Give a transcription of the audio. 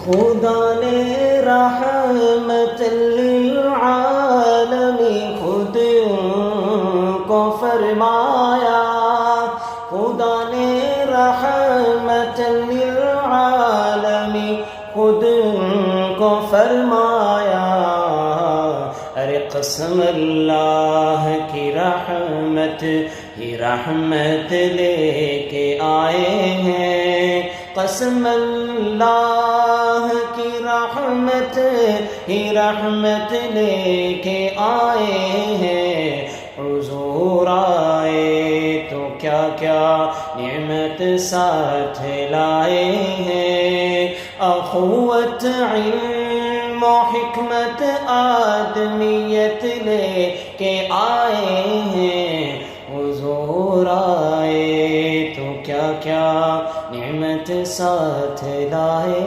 خدا نے رحمت للعالمین خود کو فرمایا، خدا نے رحمت للعالمین خود کو فرمایا۔ ارے قسم اللہ کی رحمت ہی رحمت لے کے آئے ہیں، قسم اللہ کی رحمت ہی رحمت لے کے آئے ہیں۔ حضور آئے تو کیا کیا نعمت ساتھ لائے ہیں، اخوت علم و حکمت آدمیت لے کے آئے ہیں۔ حضور آئے تو کیا کیا نعمت ساتھ لائے